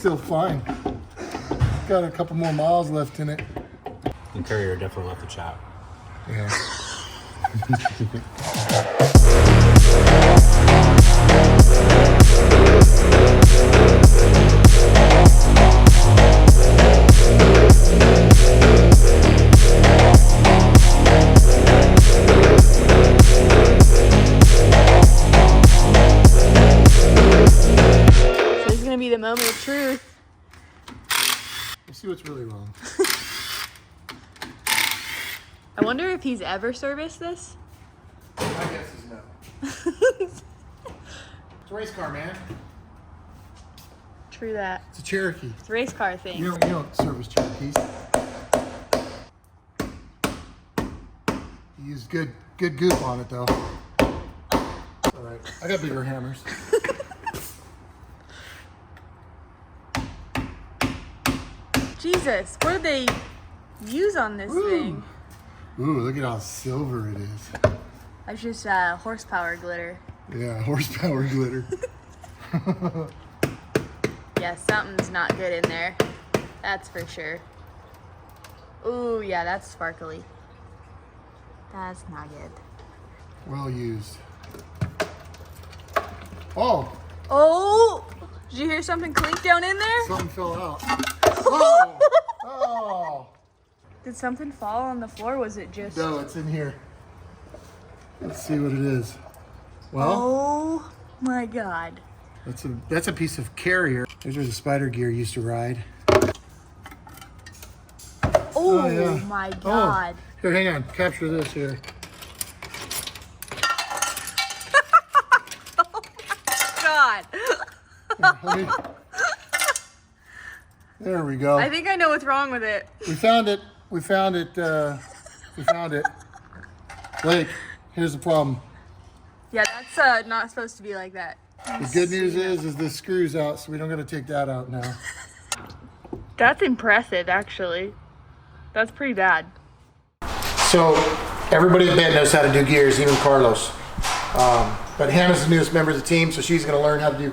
still fine. Got a couple more miles left in it. The carrier definitely left the chat. Yeah. So this is gonna be the moment of truth. We'll see what's really wrong. I wonder if he's ever serviced this. My guess is no. It's a race car, man. True that. It's a Cherokee. It's a race car thing. You don't service Cherokees. You use good goop on it though. All right, I got bigger hammers. Jesus, what did they use on this thing? Ooh, look at how silver it is. That's just horsepower glitter. Yeah, horsepower glitter. Yeah, something's not good in there. That's for sure. Ooh, yeah, that's sparkly. That's not good. Well used. Oh, Oh! Did you hear something clink down in there? something fell out. Whoa! Oh! Did something fall on the floor? Was it just... No, it's in here. Let's see what it is. Well, Oh my God. that's a piece of carrier. There's where the spider gear used to ride. Oh, yeah. my God. Oh, here, hang on. Capture this here. God. Let me- There we go. I think I know what's wrong with it. We found it. We found it. We found it. Blake, here's the problem. Yeah, that's not supposed to be like that. The good news is this screw's out, so we don't got to take that out now. That's impressive, actually. That's pretty bad. So everybody at band knows how to do gears, even Carlos. But Hannah's the newest member of the team, so she's going to learn how to do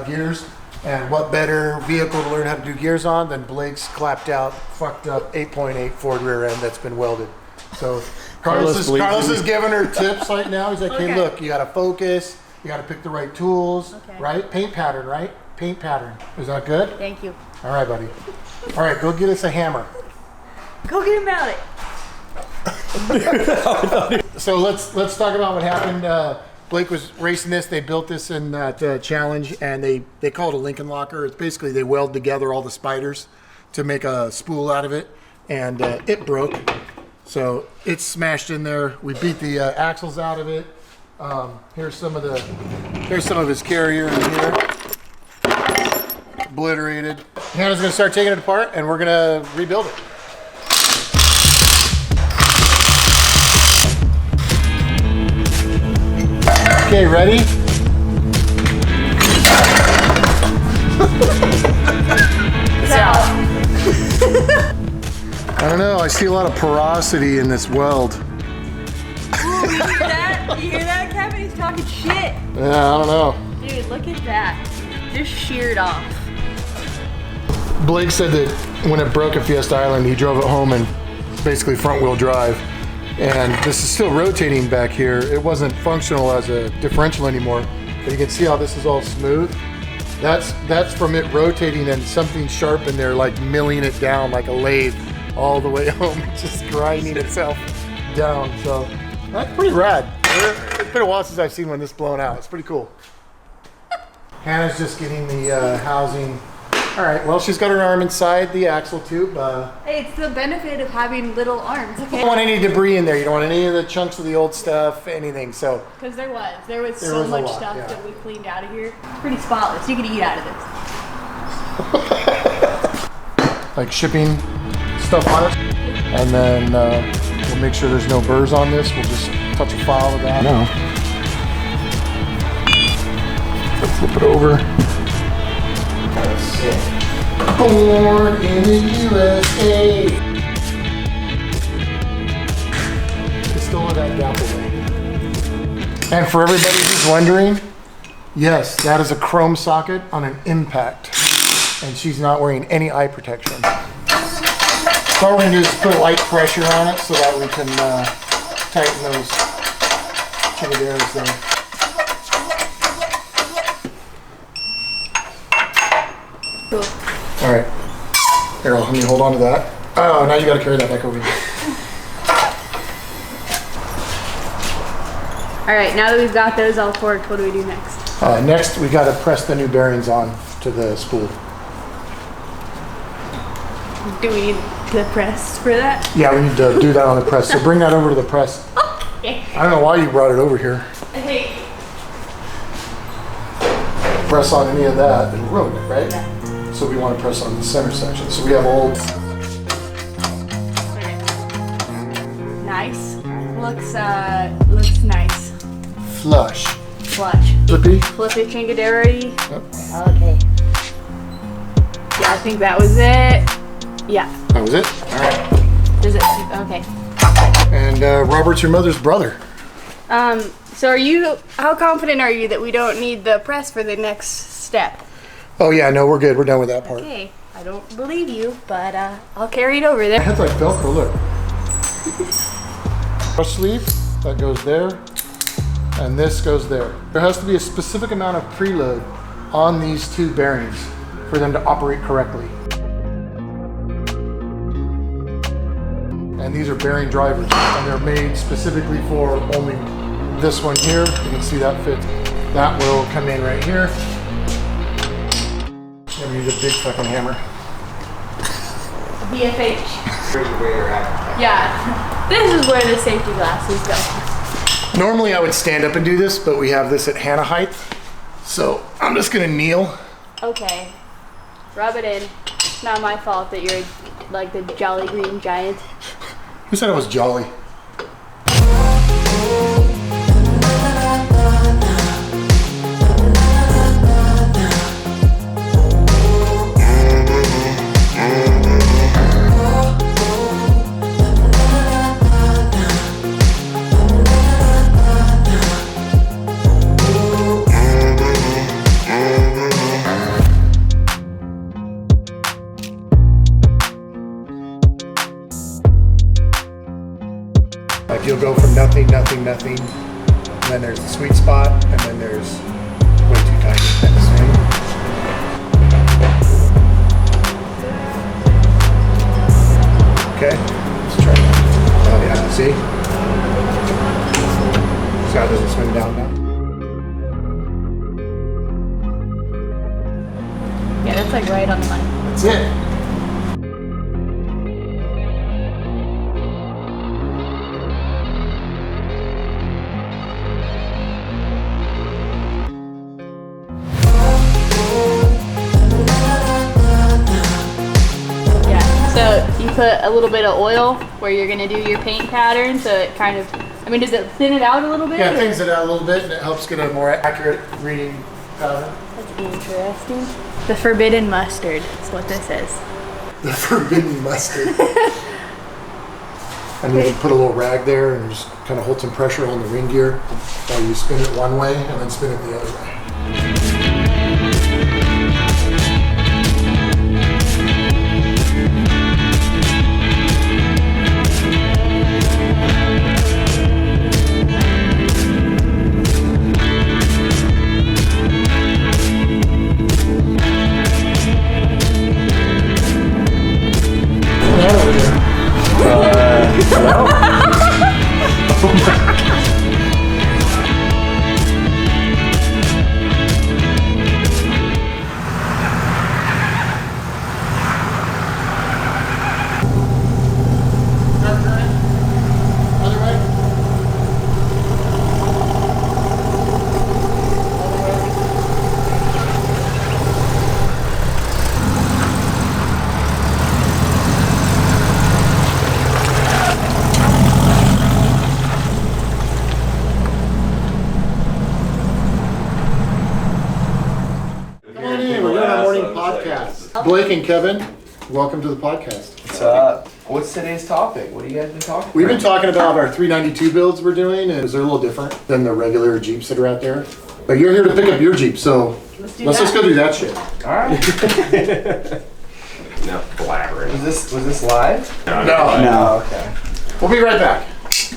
gears. And what better vehicle to learn how to do gears on than Blake's clapped out, fucked up 8.8 Ford rear end that's been welded. So Carlos is giving her tips right now. He's like, hey, look, you got to focus. You got to pick the right tools, right? Paint pattern, right? Paint pattern. Is that good? Thank you. All right, buddy. All right, go get us a hammer. Go get him out of it. So let's talk about what happened. Blake was racing this. They built this in that challenge, and they call it a Lincoln locker. It's basically they weld together all the spiders to make a spool out of it, and it broke. So it's smashed in there. We beat the axles out of it. Here's some of his carrier in here, obliterated. Hannah's gonna start taking it apart, and we're gonna rebuild it. Okay, ready? It's out. I don't know. I see a lot of porosity in this weld. Ooh, you hear that? You hear that, Kevin? He's talking shit. Yeah, I don't know. Dude, look at that. Just sheared off. Blake said that when it broke at Fiesta Island, he drove it home and basically front wheel drive. And this is still rotating back here. It wasn't functional as a differential anymore, but you can see how this is all smooth. That's from it rotating and something sharp in there, like milling it down like a lathe all the way home, just grinding itself down. So that's pretty rad. It's been a while since I've seen one this blown out. It's pretty cool. Hannah's just getting the housing. All right, well, she's got her arm inside the axle tube. Hey, it's the benefit of having little arms, You okay? don't want any debris in there. You don't want any of the chunks of the old stuff, anything. So Because there was There so was a much lot, stuff yeah. that we cleaned out of here. It's pretty spotless. You could eat out of this. like shipping stuff on it. And then we'll make sure there's no burrs on this. We'll just touch a file of that. No. Flip it over. That's it. Born in the USA. It's still in that gap away. And for everybody who's wondering, yes, that is a chrome socket on an impact. and she's not wearing any eye protection. So all we're gonna do is put a light pressure on it so that we can tighten those chingaderas there. Cool. All right, here, let me hold on to that. Oh, now you gotta carry that back over here. All right, now that we've got those all torqued, what do we do next? Next, we gotta press the new bearings on to the spool. Do we need the press for that? Yeah, we need to do that on the press. So bring that over to the press. Okay. I don't know why you brought it over here. Hey. Press on any of that, it'll ruin it, right? Yeah. So we want to press on the center section. So we have old. Okay. Nice. Looks nice. Flush. Flush. Flippy. Flippy chingadera. Yep. Okay. Yeah, I think that was it. Yeah. That was it? All right. Does it? Okay. And Robert's your mother's brother. So how confident are you that we don't need the press for the next step? Oh yeah, no, we're good. We're done with that part. Okay. I don't believe you, but I'll carry it over there. It has like Velcro, look. Brush sleeve, that goes there. And this goes there. There has to be a specific amount of preload on these two bearings for them to operate correctly. And these are bearing drivers, and they're made specifically for only this one here. You can see that fits. That will come in right here. And we need a big fucking hammer. BFH. Yeah, this is where the safety glasses go. Normally I would stand up and do this, but we have this at Hannah height. So I'm just gonna kneel. Okay, rub it in. It's not my fault that you're like the jolly green giant. Who said it was jolly? Like you'll go from nothing, nothing, nothing, and then there's the sweet spot, and then there's way too tight at the swing. Okay, let's try that. Oh yeah, see? See how it doesn't swing down now? Yeah, that's like right on the money. That's it. So you put a little bit of oil where you're gonna do your paint pattern, so it kind of, I mean, does it thin it out a little bit? Yeah, it thins it out a little bit, and it helps get a more accurate reading pattern. That's interesting. The forbidden mustard is what this is. The forbidden mustard. And you put a little rag there and just kind of hold some pressure on the ring gear while you spin it one way and then spin it the other way. Blake and Kevin, welcome to the podcast. What's up? What's today's topic? What have you guys been talking about? We've been talking about our 392 builds we're doing, and they're a little different than the regular Jeeps that are out there. But you're here to pick up your Jeep, so let's just go do that shit. All right. No, blabbering. Was this live? No. No. Okay. We'll be right back.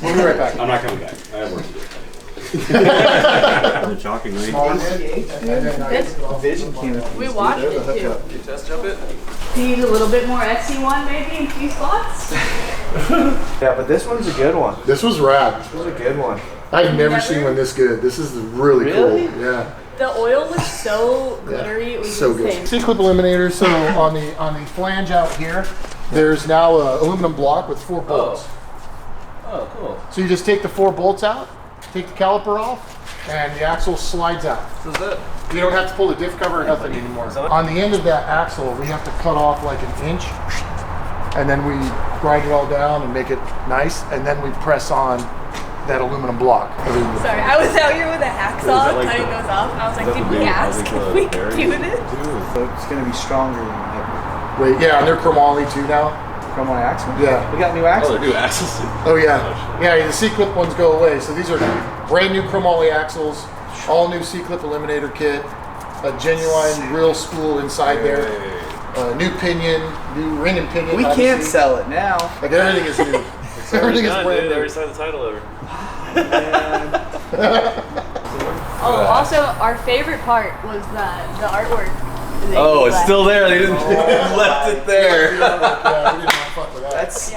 We'll be right back. I'm not coming back. I have work to do. Shockingly. Vision camera. We watched it too. You test jump it? Need a little bit more XC1 maybe in a few spots. Yeah, but this one's a good one. This was rad. This was a good one. I've never seen one this good. This is really Really? cool. Yeah. The oil was so glittery. It was So good. insane. C-clip eliminator. So on the flange out here, there's now a aluminum block with 4 bolts. Oh, cool. So you just take the 4 bolts out, take the caliper off, and the axle slides out. So is that? You don't have to pull the diff cover or nothing anymore. On the end of that axle, we have to cut off like an inch, and then we grind it all down and make it nice, and then we press on that aluminum block. Sorry, I was out here with a hacksaw cutting those off, and I was like, did we ask if we could do this? So it's gonna be stronger than ever. Wait, yeah, and they're chromoly too now. From my axle? Yeah. We got new axles. New axles. Oh yeah. Yeah, the C-clip ones go away. So these are brand new chromoly axles, all new C-clip eliminator kit, a genuine real spool inside there, new pinion, new ring and pinion. We obviously. can't sell it now. Like everything is new. Everything is brand They new. already signed the title over. Oh, also, our favorite part was the artwork. Oh, it's still there. They didn't left it there. Yeah, we did not fuck with that.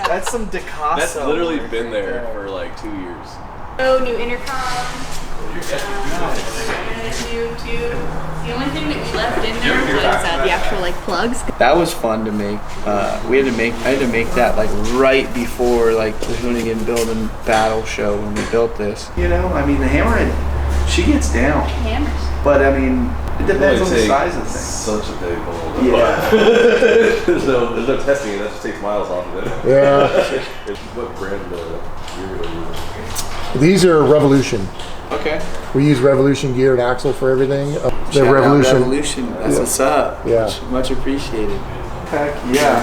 That's some DeCasso. That's literally right been there there. for like 2 years. Oh, new intercom. New tube. The only thing that we left in there was the actual like plugs. That was fun to make. I had to make that like right before like the Hoonigan Building Battle show when we built this. You know, I mean the hammerhead, she gets down, Hammers. but I mean it depends on the size of the thing. Such a big hole. Yeah. there's no testing it. That just takes miles off of it. Yeah. What brand you're gonna use? These are Revolution. Okay. We use Revolution gear and axle for everything. The Shout out Revolution. Revolution. That's what's up. Yeah. Much appreciated. Heck yeah.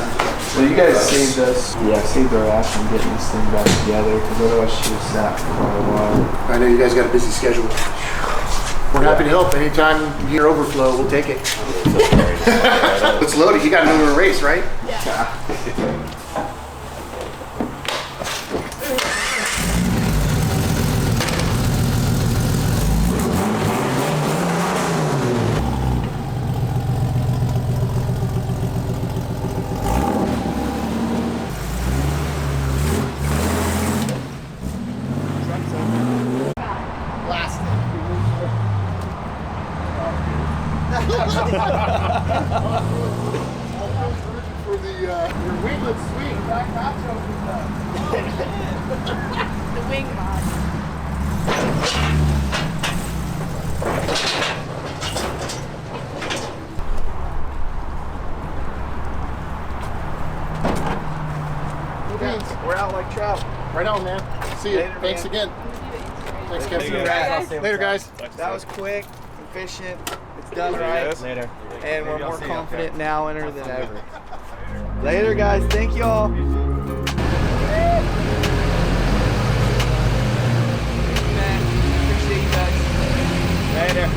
Well, you guys saved us. Yeah, saved our ass from getting this thing back together because otherwise she was sat for quite a while. I know you guys got a busy schedule. We're happy to help. Anytime you hear overflow, we'll take it. Let's load it. You got to go to a race, right? Yeah. For the your winglet swing. The wing mod. We're out like trout. Right on, man. See you. Later, Thanks man. again. Thanks, Kevin. Congrats. Later, guys. That was quick, efficient. It's done right. Later. And we're more confident now in her than ever. Later, guys. Thank y'all. Appreciate you guys. Later.